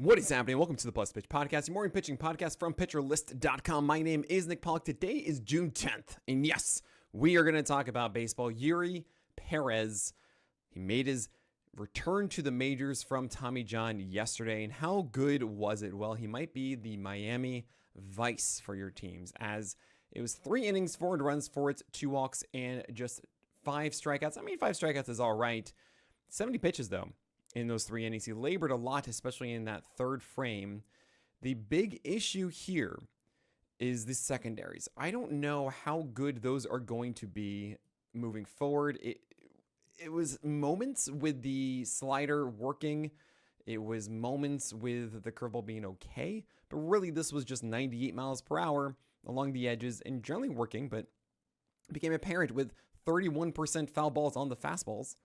What is happening? Welcome to the Plus Pitch Podcast, your morning pitching podcast from PitcherList.com. My name is Nick Pollack. Today is June 10th, and yes, we are going to talk about baseball. Eury Perez, he made his return to the majors from Tommy John yesterday, and how good was it? Well, he might be the Miami Vice for your teams, as it was 3 innings, 4 earned runs, 4 hits, 2 walks, and just 5 strikeouts. I mean, 5 strikeouts is all right. 70 pitches, though. In those 3 innings, he labored a lot, especially in that third frame. The big issue here is the secondaries. I don't know how good those are going to be moving forward. It was moments with the slider working. It was moments with the curveball being okay. But really, this was just 98 miles per hour along the edges and generally working. But it became apparent with 31% foul balls on the fastballs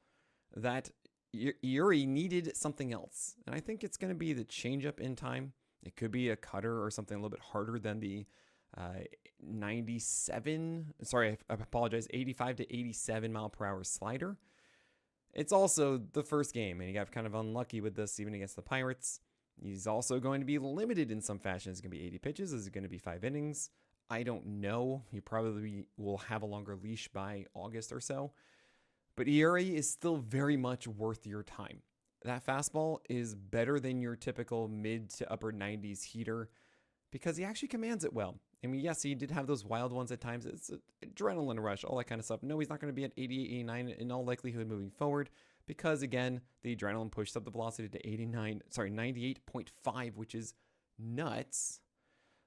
that Eury needed something else, and I think it's going to be the changeup in time. It could be a cutter or something a little bit harder than the 85 to 87 mile per hour slider. It's also the first game, and he got kind of unlucky with this even against the Pirates. He's also going to be limited in some fashion. Is it going to be 80 pitches? Is it going to be 5 innings? I don't know. He probably will have a longer leash by August or so. But Eury is still very much worth your time. That fastball is better than your typical mid to upper 90s heater because he actually commands it well. I mean, yes, he did have those wild ones at times. It's an adrenaline rush, all that kind of stuff. No, he's not going to be at 88, 89 in all likelihood moving forward because, again, the adrenaline pushed up the velocity to 98.5, which is nuts.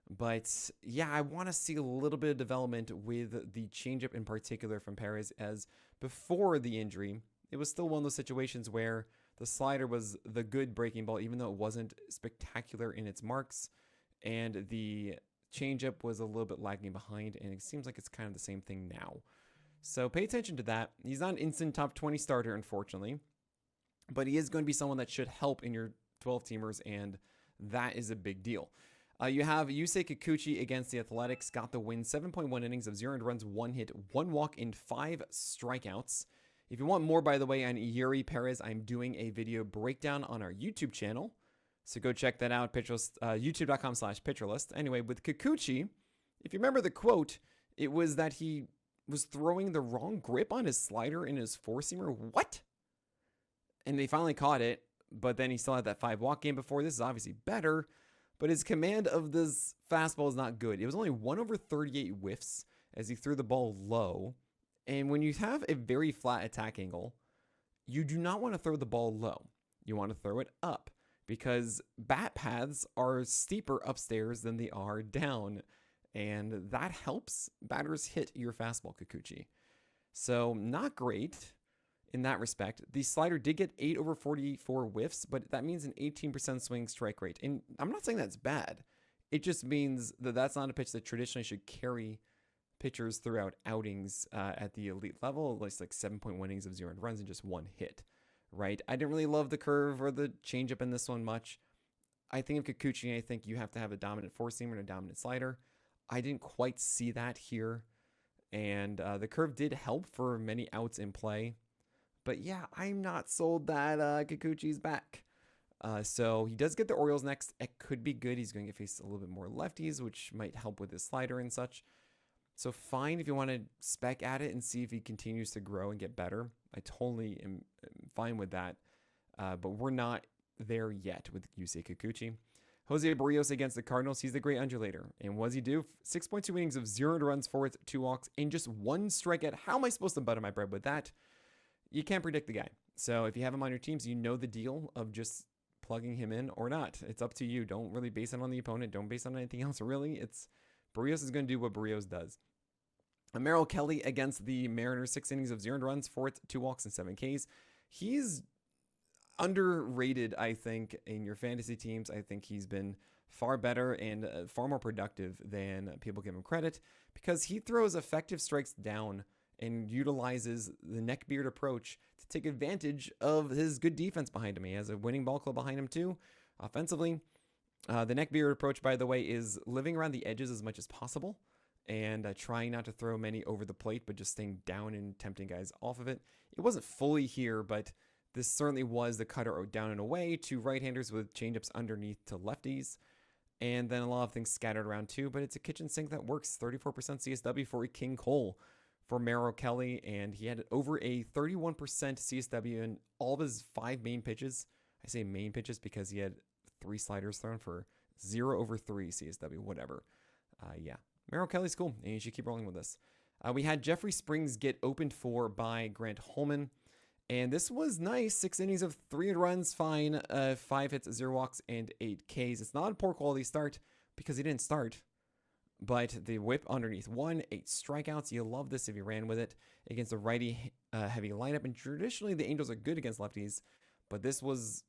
But yeah, I want to see a little bit of development with the changeup in particular from Perez, as before the injury, it was still one of those situations where the slider was the good breaking ball, even though it wasn't spectacular in its marks, and the changeup was a little bit lagging behind, and it seems like it's kind of the same thing now. So pay attention to that. He's not an instant top 20 starter, unfortunately, but he is going to be someone that should help in your 12-teamers, and that is a big deal. You have Yusei Kikuchi against the Athletics, got the win, 7.1 innings of 0 earned runs, 1 hit, 1 walk, and 5 strikeouts. If you want more, by the way, on Eury Perez, I'm doing a video breakdown on our YouTube channel, so go check that out, youtube.com/pitcherlist. Anyway, with Kikuchi, if you remember the quote, it was that he was throwing the wrong grip on his slider in his four-seamer. What? And they finally caught it, but then he still had that 5-walk game before. This is obviously better. But his command of this fastball is not good. It was only 1/38 whiffs as he threw the ball low. And when you have a very flat attack angle, you do not want to throw the ball low. You want to throw it up because bat paths are steeper upstairs than they are down. And that helps batters hit your fastball, Kikuchi. So not great in that respect. The slider did get 8/44 whiffs, but that means an 18% swing strike rate. And I'm not saying that's bad. It just means that that's not a pitch that traditionally should carry pitchers throughout outings at the elite level, at least like 7.1 innings of 0 earned runs and just 1 hit, right? I didn't really love the curve or the changeup in this one much. I think of Kikuchi, I think you have to have a dominant four-seamer and a dominant slider. I didn't quite see that here. And the curve did help for many outs in play. But yeah, I'm not sold that Kikuchi's back. So he does get the Orioles next. It could be good. He's going to face a little bit more lefties, which might help with his slider and such. So fine if you want to spec at it and see if he continues to grow and get better. I totally am fine with that. But we're not there yet with Yusei Kikuchi. Jose Barrios against the Cardinals. He's the great undulator. And what does he do? 6.2 innings of 0 earned runs, 4 hits, 2 walks, and just 1 strikeout. How am I supposed to butter my bread with that? You can't predict the guy. So if you have him on your teams, you know the deal of just plugging him in or not. It's up to you. Don't really base it on the opponent. Don't base it on anything else. Really, it's Barrios is going to do what Barrios does. Merrill Kelly against the Mariners, 6 innings of 0 earned runs, 4 hits, 2 walks, and 7 Ks. He's underrated, I think, in your fantasy teams. I think he's been far better and far more productive than people give him credit because he throws effective strikes down and utilizes the neckbeard approach to take advantage of his good defense behind him. He has a winning ball club behind him too. Offensively, the neckbeard approach, by the way, is living around the edges as much as possible and trying not to throw many over the plate, but just staying down and tempting guys off of it. It wasn't fully here, but This certainly was the cutter down and away to right-handers with changeups underneath to lefties. And then a lot of things scattered around too, but it's a kitchen sink that works. 34% CSW for King Cole for Merrill Kelly, and he had over a 31% CSW in all of his 5 main pitches. I say main pitches because he had 3 sliders thrown for 0/3 CSW, whatever. Yeah, Merrill Kelly's cool, and you should keep rolling with this. We had Jeffrey Springs get opened for by Grant Holman. And this was nice. 6 innings of 3 runs, fine. 5 hits, 0 walks, and 8 Ks. It's not a poor quality start because he didn't start. But the whip underneath 1, 8 strikeouts. You love this if you ran with it against a righty heavy lineup. And traditionally, the Angels are good against lefties. But this was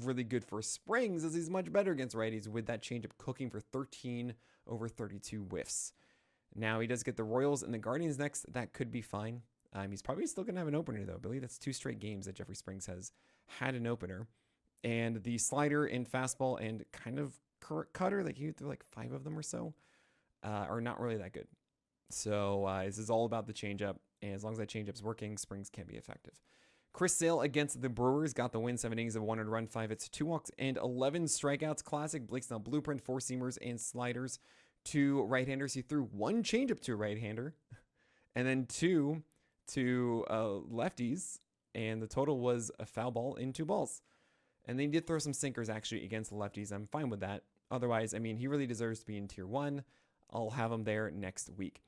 really good for Springs as he's much better against righties with that changeup cooking for 13/32 whiffs. Now he does get the Royals and the Guardians next. That could be fine. He's probably still going to have an opener, though. I believe that's 2 straight games that Jeffrey Springs has had an opener. And the slider and fastball and kind of cutter, like he threw like 5 of them or so, are not really that good. So this is all about the changeup. And as long as that changeup's working, Springs can be effective. Chris Sale against the Brewers got the win. 7 innings of 1 run, 5 hits, 2 walks, and 11 strikeouts. Classic Blake Snell blueprint, 4-seamers and sliders to right-handers. He threw 1 changeup to a right-hander and then 2 to lefties, and the total was a foul ball in 2 balls. And they did throw some sinkers actually against the lefties. I'm fine with that. Otherwise, I mean, he really deserves to be in tier 1. I'll have him there next week.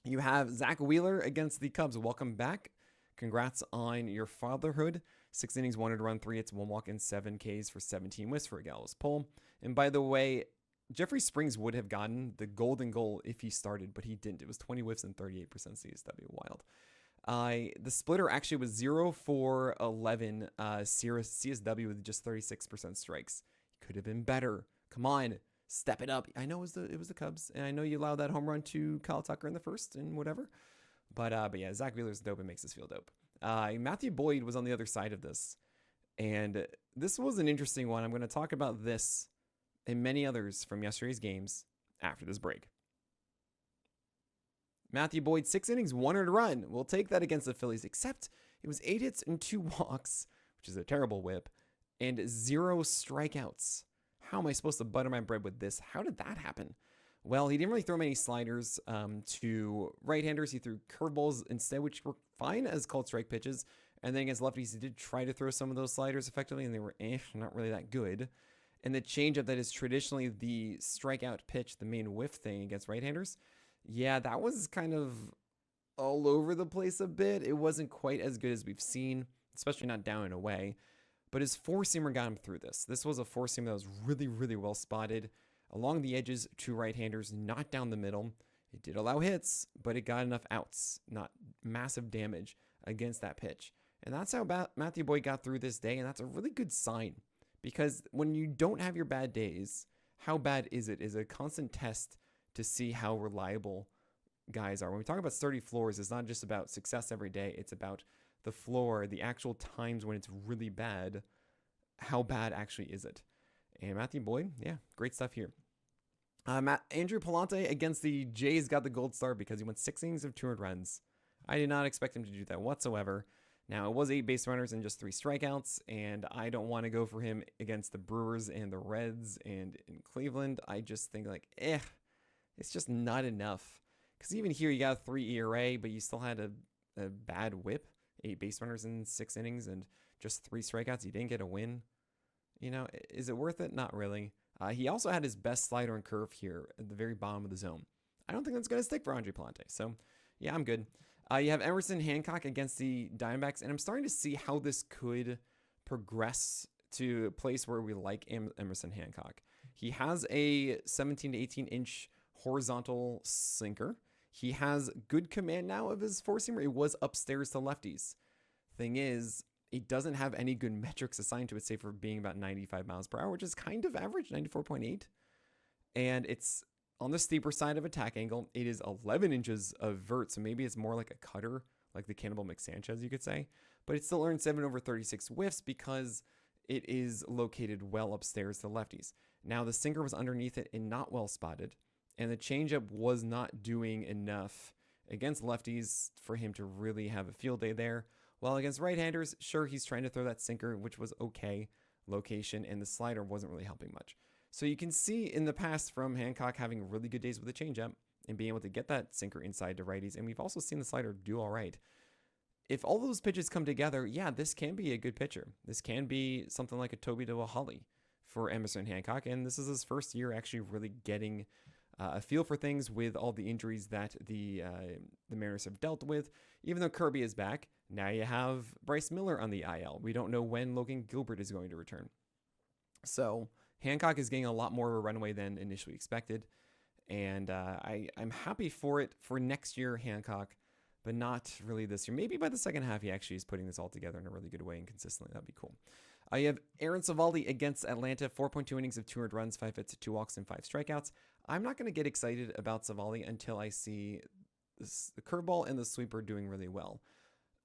You have Zach Wheeler against the Cubs. Welcome back. Congrats on your fatherhood. 6 innings, 1 run, 3 hits, 1 walk, and 7 Ks for 17 whiffs for a Gallows Pole. And by the way, Jeffrey Springs would have gotten the golden goal if he started, but he didn't. It was 20 whiffs and 38% CSW. Wild. The splitter actually was 0 for 11 CSW with just 36% strikes. He could have been better. Come on, step it up. I know it was the Cubs, and I know you allowed that home run to Kyle Tucker in the first and whatever. But yeah, Zach Wheeler's dope and makes us feel dope. Matthew Boyd was on the other side of this, and this was an interesting one. I'm going to talk about this and many others from yesterday's games after this break. Matthew Boyd, 6 innings, 1 run. We'll take that against the Phillies, except it was 8 hits and 2 walks, which is a terrible whip, and 0 strikeouts. How am I supposed to butter my bread with this? How did that happen? Well, he didn't really throw many sliders to right-handers. He threw curveballs instead, which were fine as called strike pitches. And then against lefties, he did try to throw some of those sliders effectively, and they were not really that good. And the changeup that is traditionally the strikeout pitch, the main whiff thing against right-handers, yeah, that was kind of all over the place a bit. It wasn't quite as good as we've seen, especially not down and away. But his 4-seamer got him through this. This was a 4-seamer that was really, really well spotted along the edges to right-handers, not down the middle. It did allow hits, but it got enough outs, not massive damage against that pitch. And that's how Matthew Boyd got through this day, and that's a really good sign. Because when you don't have your bad days, how bad is it? Is a constant test to see how reliable guys are. When we talk about sturdy floors, it's not just about success every day. It's about the floor, the actual times when it's really bad. How bad actually is it? And Matthew Boyd, yeah, great stuff here. Andrew Pollack against the Jays got the gold star because he went 6 innings of 2 runs. I did not expect him to do that whatsoever. Now, it was 8 base runners and just 3 strikeouts, and I don't want to go for him against the Brewers and the Reds and in Cleveland. I just think it's just not enough. Because even here, you got a 3 ERA, but you still had a bad whip. 8 base runners in 6 innings and just 3 strikeouts. You didn't get a win. You know, is it worth it? Not really. He also had his best slider and curve here at the very bottom of the zone. I don't think that's going to stick for Andre Palante. So, yeah, I'm good. You have Emerson Hancock against the Diamondbacks, and I'm starting to see how this could progress to a place where we like Emerson Hancock. He has a 17 to 18-inch horizontal sinker. He has good command now of his 4-seamer. It was upstairs to lefties. Thing is, it doesn't have any good metrics assigned to it, save for being about 95 miles per hour, which is kind of average, 94.8. And it's on the steeper side of attack angle. It is 11 inches of vert, so maybe it's more like a cutter, like the Cannibal McSanchez, you could say. But it still earned 7/36 whiffs because it is located well upstairs to lefties. Now, the sinker was underneath it and not well spotted, and the changeup was not doing enough against lefties for him to really have a field day there. While against right-handers, sure, he's trying to throw that sinker, which was okay location, and the slider wasn't really helping much. So you can see in the past from Hancock having really good days with the changeup and being able to get that sinker inside to righties, and we've also seen the slider do all right. If all those pitches come together, yeah, this can be a good pitcher. This can be something like a Toby to a Holly for Emerson Hancock, and this is his first year actually really getting a feel for things with all the injuries that the Mariners have dealt with. Even though Kirby is back, now you have Bryce Miller on the IL. We don't know when Logan Gilbert is going to return. So Hancock is getting a lot more of a runway than initially expected, and I'm happy for it for next year, Hancock, but not really this year. Maybe by the second half, he actually is putting this all together in a really good way and consistently. That'd be cool. You have Aaron Savaldi against Atlanta, 4.2 innings of 200 runs, 5 hits, 2 walks, and 5 strikeouts. I'm not going to get excited about Savaldi until I see the curveball and the sweeper doing really well.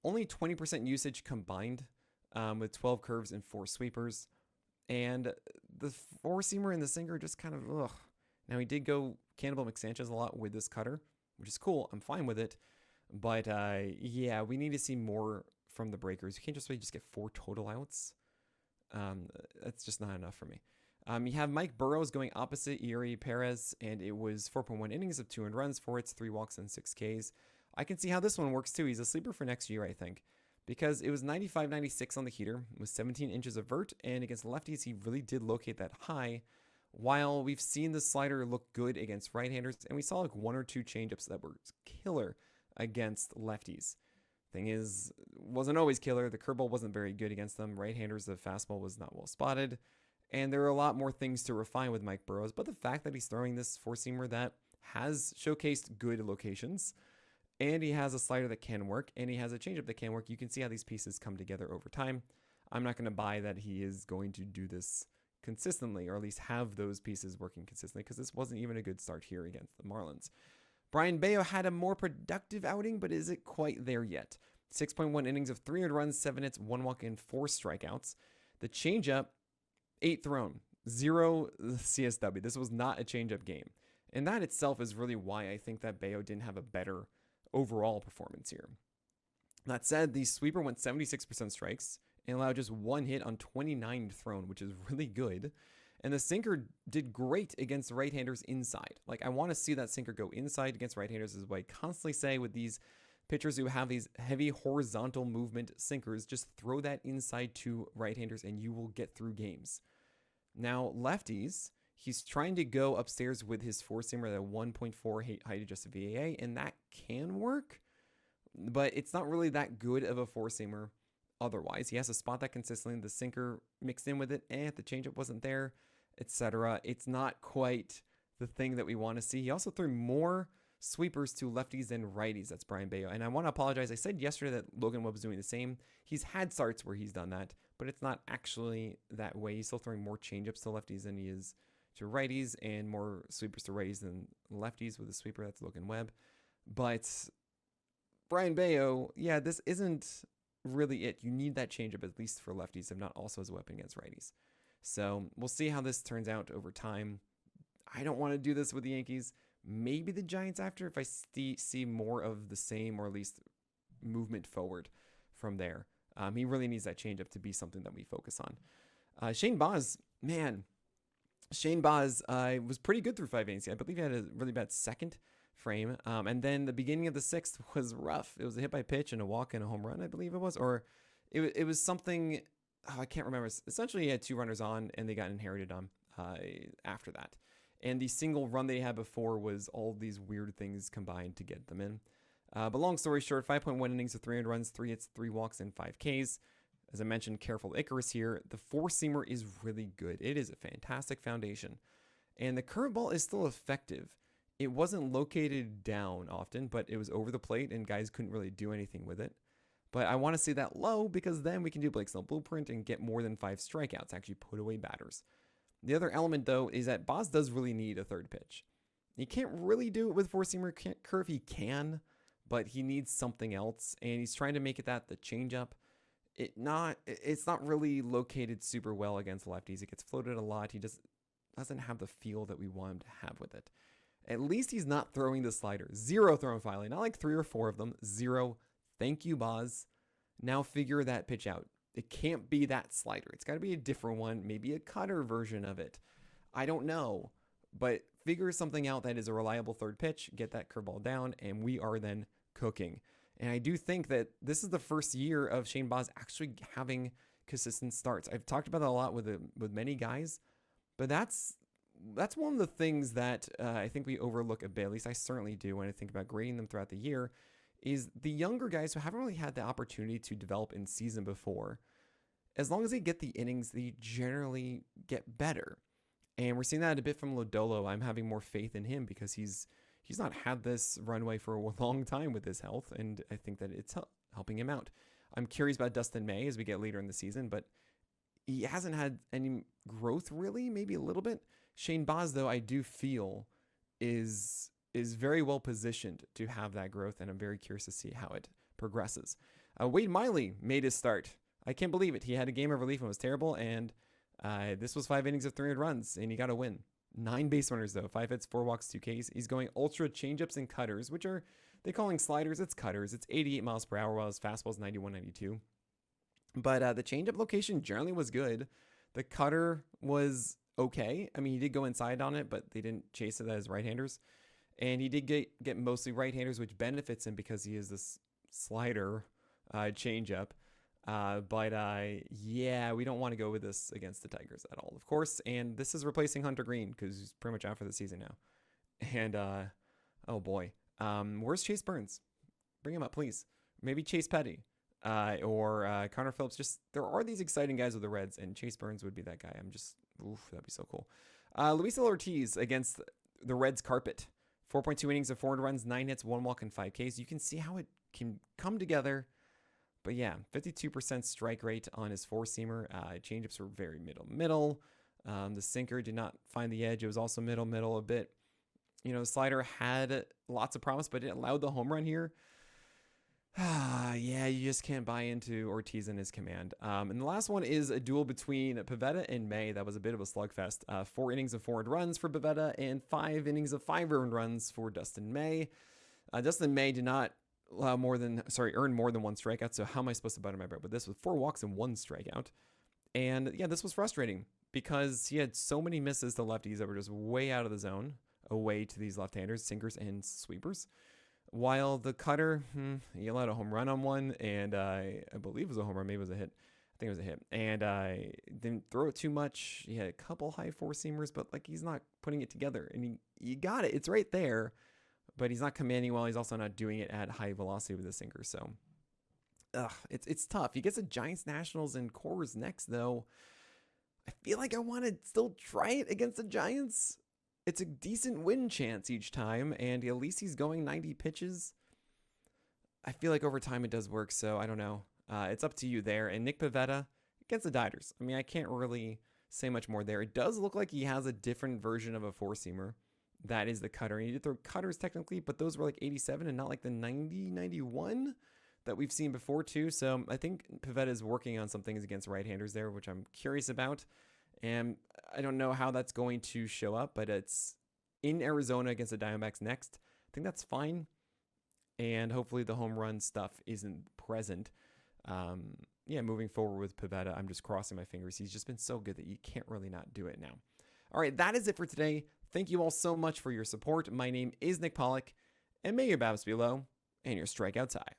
Only 20% usage combined with 12 curves and 4 sweepers. And the 4-seamer and the sinker just kind of, ugh. Now, he did go Cannibal McSanchez a lot with this cutter, which is cool. I'm fine with it. But, yeah, we need to see more from the breakers. You can't just really just get 4 total outs. That's just not enough for me. You have Mike Burrows going opposite Yuri Perez, and it was 4.1 innings of 200 runs, 4 hits, 3 walks, and 6 Ks. I can see how this one works, too. He's a sleeper for next year, I think, because it was 95-96 on the heater with 17 inches of vert, and against lefties, he really did locate that high, while we've seen the slider look good against right-handers, and we saw like 1 or 2 changeups that were killer against lefties. Thing is, wasn't always killer. The curveball wasn't very good against them. Right-handers, the fastball was not well spotted. And there are a lot more things to refine with Mike Burrows. But the fact that he's throwing this 4-seamer that has showcased good locations, and he has a slider that can work, and he has a changeup that can work, you can see how these pieces come together over time. I'm not going to buy that he is going to do this consistently, or at least have those pieces working consistently, because this wasn't even a good start here against the Marlins. Brian Bayo had a more productive outing, but is it quite there yet? 6.1 innings of 300 runs, 7 hits, 1 walk, and 4 strikeouts. The changeup, 8 thrown, 0 CSW. This was not a changeup game. And that itself is really why I think that Bayo didn't have a better overall performance here. That said, the sweeper went 76% strikes and allowed just 1 hit on 29 thrown, which is really good. And the sinker did great against right-handers inside. Like, I want to see that sinker go inside against right-handers, is what I constantly say with these pitchers who have these heavy horizontal movement sinkers. Just throw that inside to right-handers and you will get through games. Now, lefties, he's trying to go upstairs with his 4-seamer at a 1.4 height adjusted VAA, and that can work, but it's not really that good of a 4-seamer otherwise. He has to spot that consistently. The sinker mixed in with it, the changeup wasn't there, etc. It's not quite the thing that we want to see. He also threw more sweepers to lefties than righties. That's Brian Bayo. And I want to apologize. I said yesterday that Logan Webb was doing the same. He's had starts where he's done that, but it's not actually that way. He's still throwing more changeups to lefties than he is to righties, and more sweepers to righties than lefties with a sweeper. That's Logan Webb. But Brian Bayo, yeah, this isn't really it. You need that changeup at least for lefties, if not also as a weapon against righties. So we'll see how this turns out over time. I don't want to do this with the Yankees. Maybe the Giants after, if I see more of the same, or at least movement forward from there. He really needs that changeup to be something that we focus on. Shane Baz, man. Shane Baz was pretty good through 5 innings. I believe he had a really bad second frame. And then the beginning of the 6th was rough. It was a hit by pitch and a walk and a home run, I believe it was. Or it was something, I can't remember. Essentially, he had 2 runners on, and they got inherited on after that. And the single run they had before was all these weird things combined to get them in. But long story short, 5.1 innings of 300 runs, 3 hits, 3 walks, and 5 Ks. As I mentioned, careful Icarus here. The 4-seamer is really good. It is a fantastic foundation. And the curveball is still effective. It wasn't located down often, but it was over the plate, and guys couldn't really do anything with it. But I want to see that low, because then we can do Blake Snell blueprint and get more than 5 strikeouts, actually put away batters. The other element, though, is that Baz does really need a third pitch. He can't really do it with 4-seamer curve. He can, but he needs something else, and he's trying to make it that the changeup. It's not really located super well against lefties. It gets floated a lot. He just doesn't have the feel that we want him to have with it. At least he's not throwing the slider. 0 thrown finally. Not like 3 or 4 of them. 0. Thank you, Baz. Now figure that pitch out. It can't be that slider. It's got to be a different one, maybe a cutter version of it. I don't know, but figure something out that is a reliable third pitch, get that curveball down, and we are then cooking. And I do think that this is the first year of Shane Baz actually having consistent starts. I've talked about that a lot with many guys, but that's one of the things that I think we overlook a bit. At least I certainly do when I think about grading them throughout the year. Is the younger guys who haven't really had the opportunity to develop in season before, as long as they get the innings, they generally get better. And we're seeing that a bit from Lodolo. I'm having more faith in him because he's not had this runway for a long time with his health, and I think that it's helping him out. I'm curious about Dustin May as we get later in the season, but he hasn't had any growth really, maybe a little bit. Shane Baz, though, I do feel is very well positioned to have that growth, and I'm very curious to see how it progresses. Wade Miley made his start. I can't believe it. He had a game of relief and was terrible, and this was 5 innings of 300 runs, and he got a win. 9 base runners, though. 5 hits, 4 walks, 2 Ks. He's going ultra changeups and cutters, which are, they calling sliders. It's cutters. It's 88 miles per hour, while his fastball's 91, 92. But the changeup location generally was good. The cutter was okay. I mean, he did go inside on it, but they didn't chase it as right-handers. And he did get mostly right-handers, which benefits him because he is this slider changeup. Yeah, we don't want to go with this against the Tigers at all, of course. And this is replacing Hunter Green because he's pretty much out for the season now. And, oh boy. Where's Chase Burns? Bring him up, please. Maybe Chase Petty or Connor Phillips. Just, there are these exciting guys with the Reds, and Chase Burns would be that guy. That'd be so cool. Luis Ortiz against the Reds carpet. 4.2 innings of 4 runs, 9 hits, 1 walk, and 5 Ks. You can see how it can come together. But yeah, 52% strike rate on his four-seamer. Changeups were very middle. The sinker did not find the edge. It was also middle a bit. The slider had lots of promise, but it allowed the home run here. Yeah, you just can't buy into Ortiz and his command. And the last one is a duel between Pivetta and May. That was a bit of a slugfest. 4 innings of 4 earned runs for Pivetta and 5 innings of 5 earned runs for Dustin May. Dustin May did not earn more than 1 strikeout. So how am I supposed to butter my bread with this? With 4 walks and 1 strikeout. And yeah, this was frustrating because he had so many misses to lefties that were just way out of the zone, away to these left-handers, sinkers, and sweepers. While the cutter, he allowed a home run on one, and I believe it was a home run, maybe it was a hit. I think it was a hit. And I didn't throw it too much. He had a couple high four-seamers, but he's not putting it together. And you got it. It's right there, but he's not commanding well. He's also not doing it at high velocity with the sinker. So, it's tough. He gets the Giants, Nationals, and Coors next, though. I feel like I want to still try it against the Giants. It's a decent win chance each time, and at least he's going 90 pitches. I feel like over time it does work, so I don't know. It's up to you there. And Nick Pivetta against the Dodgers. I mean, I can't really say much more there. It does look like he has a different version of a four-seamer. That is the cutter. He did throw cutters technically, but those were 87 and not the 90, 91 that we've seen before too. So I think Pivetta is working on some things against right-handers there, which I'm curious about. And I don't know how that's going to show up, but it's in Arizona against the Diamondbacks next. I think that's fine. And hopefully the home run stuff isn't present. Moving forward with Pivetta, I'm just crossing my fingers. He's just been so good that you can't really not do it now. All right, that is it for today. Thank you all so much for your support. My name is Nick Pollack, and may your BABIPs be low and your strikeouts high.